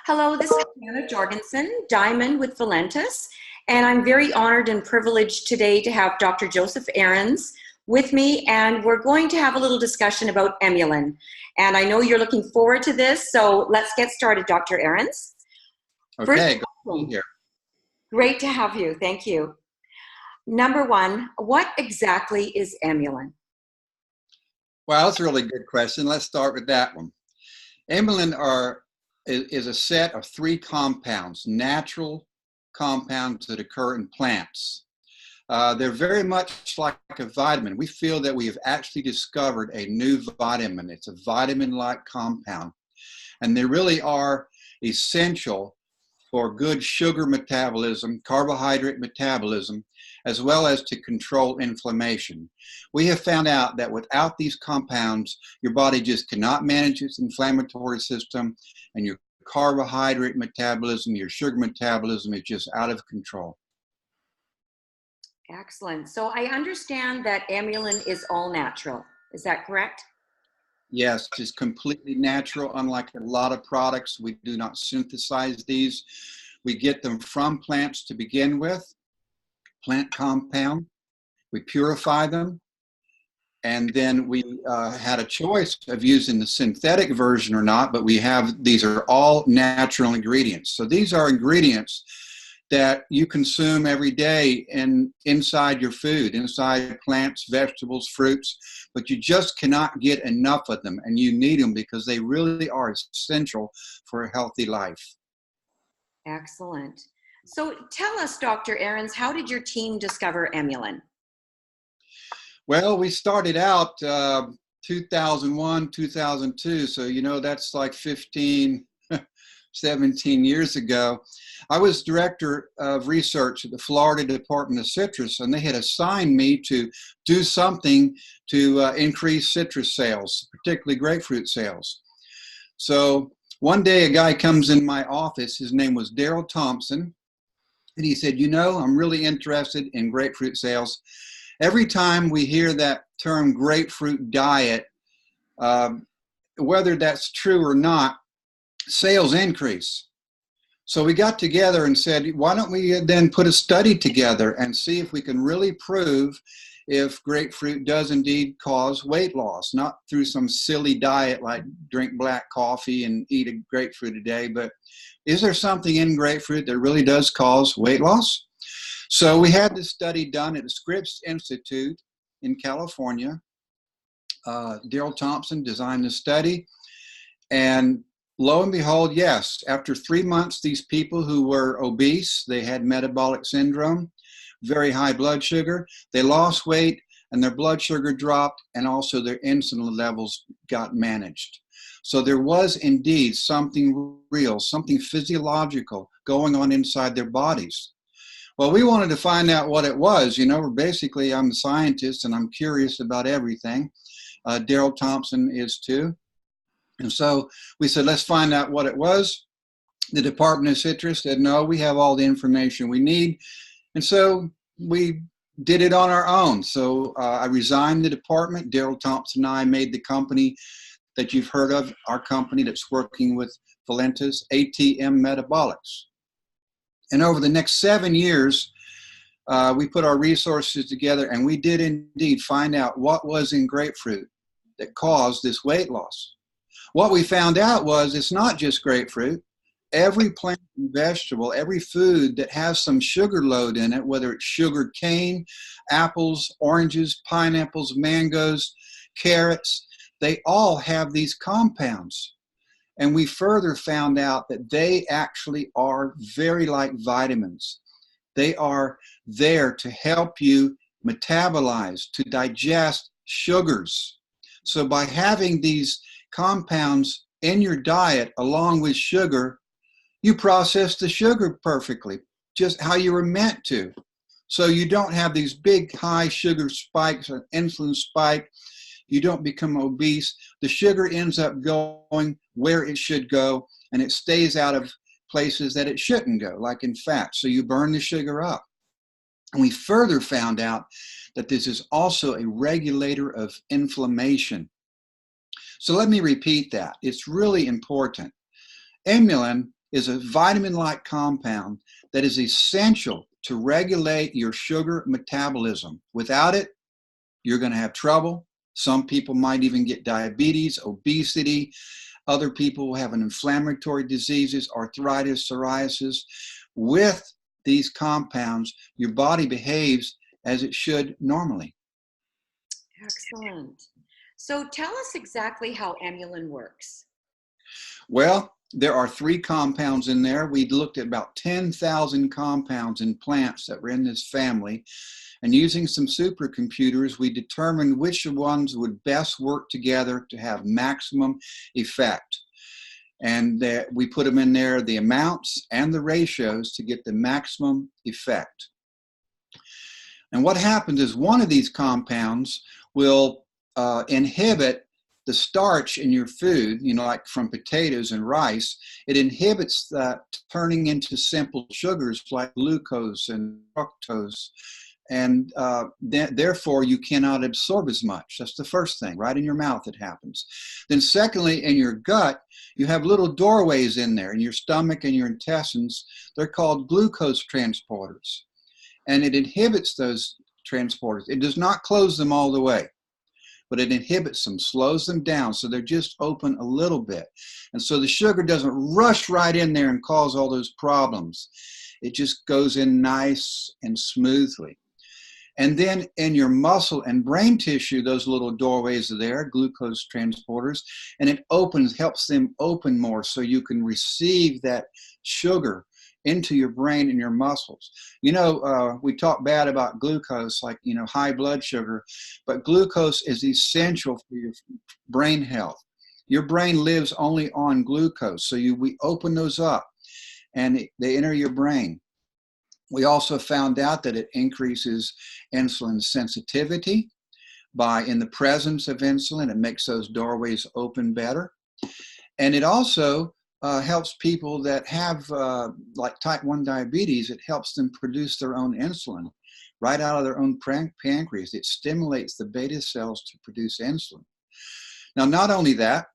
Hello, this is Hannah Jorgensen, Diamond with Valentis, and I'm very honored and privileged today to have Dr. Joseph Ahrens with me, and we're going to have a little discussion about EMULIN. And I know you're looking forward to this, so let's get started, Dr. Ahrens. Okay, good to be here. Great to have you. Thank you. Number one, what exactly is EMULIN? Well, that's a really good question. Let's start with that one. EMULIN is a set of three compounds, natural compounds that occur in plants. They're very much like a vitamin. We feel that we have actually discovered a new vitamin. It's a vitamin-like compound, and they really are essential for good sugar metabolism, carbohydrate metabolism, as well as to control inflammation. We have found out that without these compounds, your body just cannot manage its inflammatory system, and your carbohydrate metabolism, your sugar metabolism is just out of control. Excellent. So I understand that EMULIN is all natural. Is that correct? Yes, it's completely natural. Unlike a lot of products, we do not synthesize these. We get them from plants to begin with, plant compound. We purify them. And then we had a choice of using the synthetic version or not, but these are all natural ingredients. So these are ingredients that you consume every day inside your food, inside plants, vegetables, fruits, but you just cannot get enough of them, and you need them because they really are essential for a healthy life. Excellent. So tell us, Dr. Ahrens, how did your team discover EMULIN? Well, we started out 2001, 2002, so that's like 15, 17 years ago. I was director of research at the Florida Department of Citrus, and they had assigned me to do something to increase citrus sales, particularly grapefruit sales. So one day a guy comes in my office, his name was Daryl Thompson, and he said, I'm really interested in grapefruit sales. Every time we hear that term grapefruit diet, whether that's true or not, sales increase. So we got together and said, why don't we then put a study together and see if we can really prove if grapefruit does indeed cause weight loss, not through some silly diet like drink black coffee and eat a grapefruit a day, but is there something in grapefruit that really does cause weight loss? So we had this study done at the Scripps Institute in California. Daryl Thompson designed the study, and lo and behold, yes, after 3 months, these people who were obese, they had metabolic syndrome, very high blood sugar, they lost weight and their blood sugar dropped, and also their insulin levels got managed. So there was indeed something real, something physiological going on inside their bodies. Well, we wanted to find out what it was. Basically, I'm a scientist and I'm curious about everything. Daryl Thompson is too. And so we said, let's find out what it was. The Department of Citrus said, no, we have all the information we need. And so we did it on our own. So I resigned the department. Daryl Thompson and I made the company that you've heard of, our company that's working with Valentis, ATM Metabolics. And over the next 7 years, we put our resources together, and we did indeed find out what was in grapefruit that caused this weight loss. What we found out was it's not just grapefruit. Every plant and vegetable, every food that has some sugar load in it, whether it's sugar cane, apples, oranges, pineapples, mangoes, carrots, they all have these compounds. And we further found out that they actually are very like vitamins. They are there to help you metabolize, to digest sugars. So by having these compounds in your diet along with sugar, you process the sugar perfectly, just how you were meant to. So you don't have these big high sugar spikes or insulin spike. You don't become obese. The sugar ends up going where it should go, and it stays out of places that it shouldn't go, like in fat. So you burn the sugar up. And we further found out that this is also a regulator of inflammation. So let me repeat that. It's really important. EMULIN is a vitamin-like compound that is essential to regulate your sugar metabolism. Without it, you're going to have trouble. Some people might even get diabetes, obesity. Other people will have inflammatory diseases, arthritis, psoriasis. With these compounds, your body behaves as it should normally. Excellent. So tell us exactly how EMULIN works. Well, there are 3 compounds in there. We looked at about 10,000 compounds in plants that were in this family. And using some supercomputers, we determined which ones would best work together to have maximum effect. And we put them in there, the amounts and the ratios, to get the maximum effect. And what happens is one of these compounds will inhibit the starch in your food, like from potatoes and rice. It inhibits that turning into simple sugars like glucose and fructose. And therefore, you cannot absorb as much. That's the first thing. Right in your mouth, it happens. Then secondly, in your gut, you have little doorways in there, in your stomach and your intestines. They're called glucose transporters. And it inhibits those transporters. It does not close them all the way, but it inhibits them, slows them down, so they're just open a little bit. And so the sugar doesn't rush right in there and cause all those problems. It just goes in nice and smoothly. And then in your muscle and brain tissue, those little doorways are there, glucose transporters, and it helps them open more so you can receive that sugar into your brain and your muscles. We talk bad about glucose, like, high blood sugar, but glucose is essential for your brain health. Your brain lives only on glucose, so we open those up and they enter your brain. We also found out that it increases insulin sensitivity in the presence of insulin. It makes those doorways open better. And it also helps people that have like type 1 diabetes. It helps them produce their own insulin right out of their own pancreas. It stimulates the beta cells to produce insulin. Now, not only that,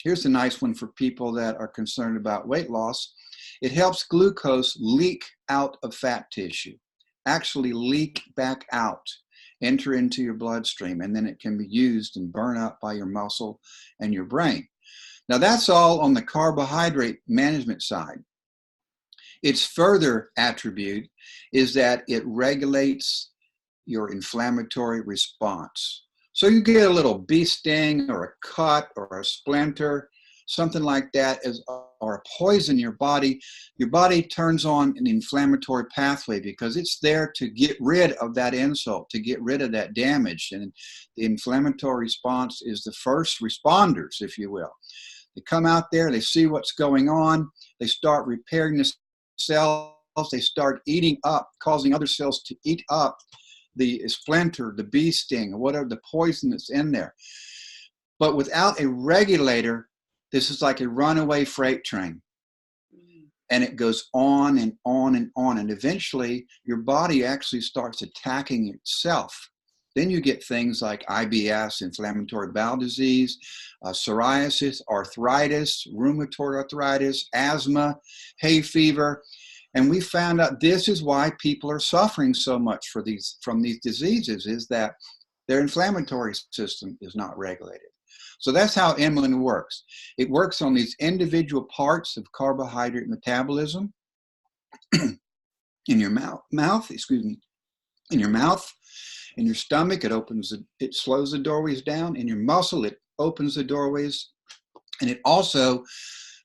here's a nice one for people that are concerned about weight loss. It helps glucose leak out of fat tissue, actually leak back out, enter into your bloodstream, and then it can be used and burn up by your muscle and your brain. Now, that's all on the carbohydrate management side. Its further attribute is that it regulates your inflammatory response. So you get a little bee sting or a cut or a splinter, something like that, or a poison in your body turns on an inflammatory pathway because it's there to get rid of that insult, to get rid of that damage. And the inflammatory response is the first responders, if you will. They come out there, they see what's going on, they start repairing the cells, they start eating up, causing other cells to eat up the splinter, the bee sting, or whatever the poison that's in there. But without a regulator, this is like a runaway freight train. And it goes on and on and on. And eventually, your body actually starts attacking itself. Then you get things like IBS, inflammatory bowel disease, psoriasis, arthritis, rheumatoid arthritis, asthma, hay fever. And we found out this is why people are suffering so much from these diseases, is that their inflammatory system is not regulated. So that's how EMULIN works. It works on these individual parts of carbohydrate metabolism in your mouth, in your mouth, in your stomach. It slows the doorways down. In your muscle, it opens the doorways, and it also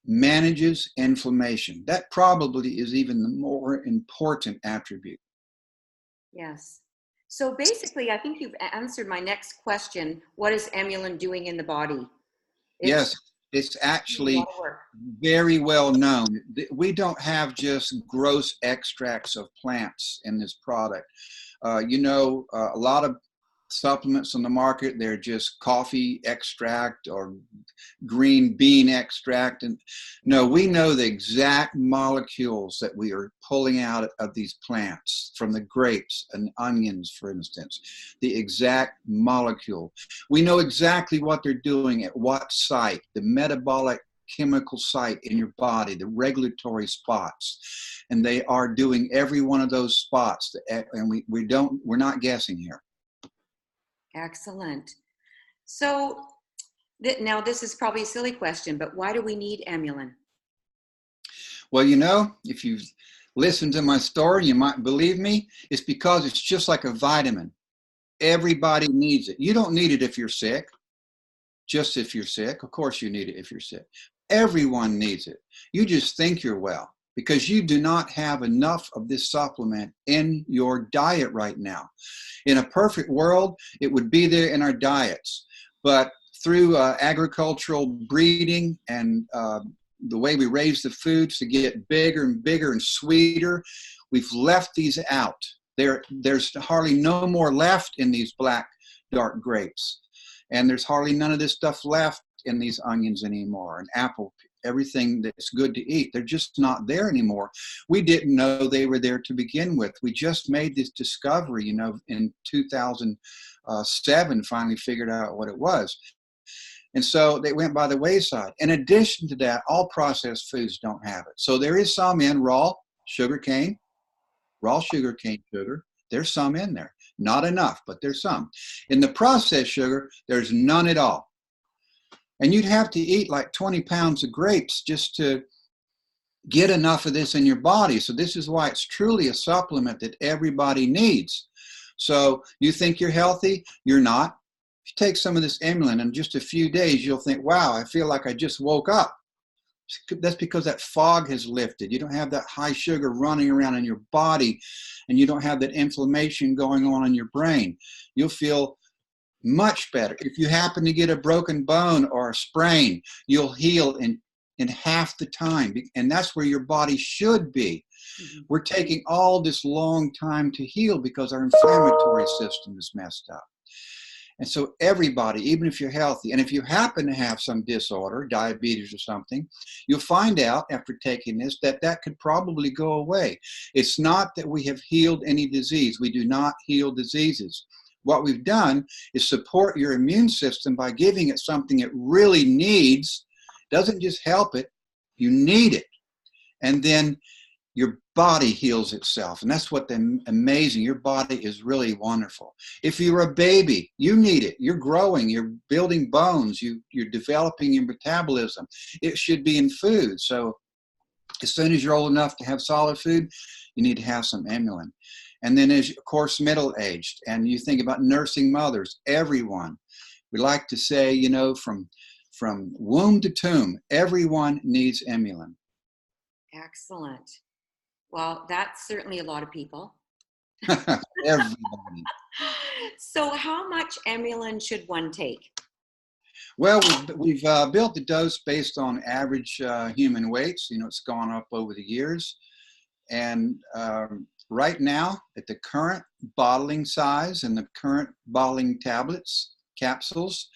manages inflammation. That probably is even the more important attribute. Yes. So basically, I think you've answered my next question. What is EMULIN doing in the body? Yes, it's actually very well known. We don't have just gross extracts of plants in this product. A lot of supplements on the market, they're just coffee extract or green bean extract. And no, we know the exact molecules that we are pulling out of these plants, from the grapes and onions, for instance, the exact molecule. We know exactly what they're doing at what site, the metabolic chemical site in your body, the regulatory spots. And they are doing every one of those spots. And we're not guessing here. Excellent. So now this is probably a silly question, but why do we need EMULIN? Well, you know, if you've listened to my story, you might believe me. It's because it's just like a vitamin. Everybody needs it. You don't need it if you're sick. Just if you're sick. Of course you need it if you're sick. Everyone needs it. You just think you're well because you do not have enough of this supplement in your diet right now. In a perfect world, it would be there in our diets. But through agricultural breeding and the way we raise the foods to get bigger and bigger and sweeter, we've left these out. There's hardly no more left in these black, dark grapes. And there's hardly none of this stuff left in these onions anymore, and apple, everything that's good to eat. They're just not there anymore. We didn't know they were there to begin with. We just made this discovery, you know, in 2007, finally figured out what it was. And so they went by the wayside. In addition to that, all processed foods don't have it. So there is some in raw sugarcane sugar. There's some in there. Not enough, but there's some. In the processed sugar, there's none at all. And you'd have to eat like 20 pounds of grapes just to get enough of this in your body. So this is why it's truly a supplement that everybody needs. So you think you're healthy? You're not. If you take some of this EMULIN in just a few days, you'll think, wow, I feel like I just woke up. That's because that fog has lifted. You don't have that high sugar running around in your body, and you don't have that inflammation going on in your brain. You'll feel much better. If you happen to get a broken bone or a sprain, you'll heal in half the time. And that's where your body should be. Mm-hmm. We're taking all this long time to heal because our inflammatory system is messed up. And so everybody, even if you're healthy, and if you happen to have some disorder, diabetes or something, you'll find out after taking this that that could probably go away. It's not that we have healed any disease. We do not heal diseases. What we've done is support your immune system by giving it something it really needs. Doesn't just help it, you need it. And then your body heals itself. And that's what's amazing. Your body is really wonderful. If you're a baby, you need it. You're growing, you're building bones, you're developing your metabolism. It should be in food. So as soon as you're old enough to have solid food, you need to have some EMULIN. And then as, of course, middle-aged, and you think about nursing mothers, everyone. We like to say, you know, from womb to tomb, everyone needs EMULIN. Excellent. Well, that's certainly a lot of people. Everybody. So how much EMULIN should one take? Well, we've built the dose based on average human weights. You know, it's gone up over the years. And right now, at the current bottling size and the current bottling tablets, capsules,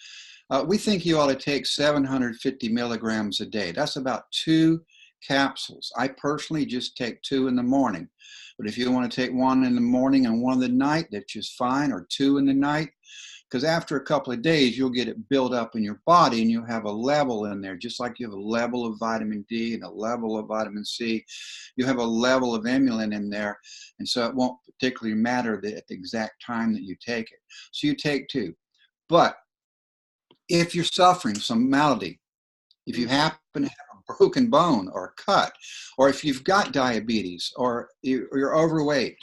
we think you ought to take 750 milligrams a day. That's about 2 capsules. I personally just take 2 in the morning. But if you want to take 1 in the morning and 1 in the night, that's just fine, or 2 in the night. Because after a couple of days, you'll get it built up in your body and you'll have a level in there, just like you have a level of vitamin D and a level of vitamin C. You have a level of EMULIN in there. And so it won't particularly matter at the exact time that you take it. So you take 2. But if you're suffering some malady, if you happen to have a broken bone or a cut, or if you've got diabetes or you're overweight,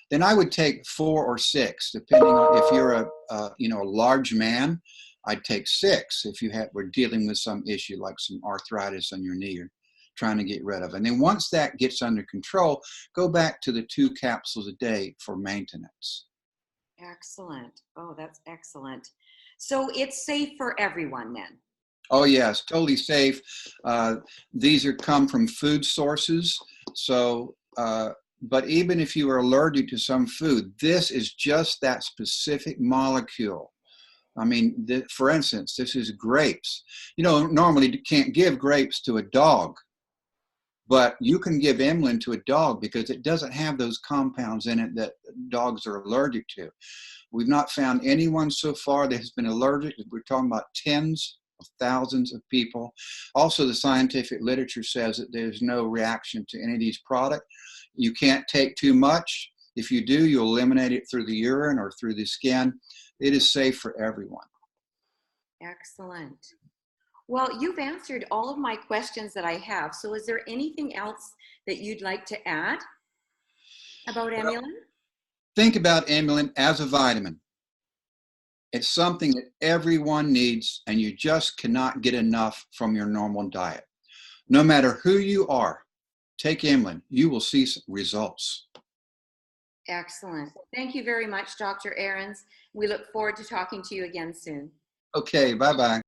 then I would take 4 or 6, depending on if you're a large man. I'd take 6 if we're dealing with some issue like some arthritis on your knee you're trying to get rid of. And then once that gets under control, go back to the 2 capsules a day for maintenance. Excellent. Oh, that's excellent. So it's safe for everyone then? Oh yes, totally safe. These come from food sources. So, but even if you are allergic to some food, this is just that specific molecule. I mean, for instance, this is grapes. You know, normally you can't give grapes to a dog, but you can give EMULIN to a dog because it doesn't have those compounds in it that dogs are allergic to. We've not found anyone so far that has been allergic. We're talking about tens of thousands of people. Also, the scientific literature says that there's no reaction to any of these products. You can't take too much. If you do, you'll eliminate it through the urine or through the skin. It is safe for everyone. Excellent. Well, you've answered all of my questions that I have. So is there anything else that you'd like to add about EMULIN? Think about EMULIN as a vitamin. It's something that everyone needs, and you just cannot get enough from your normal diet. No matter who you are, take EMULIN. You will see results. Excellent. Thank you very much, Dr. Ahrens. We look forward to talking to you again soon. Okay, bye-bye.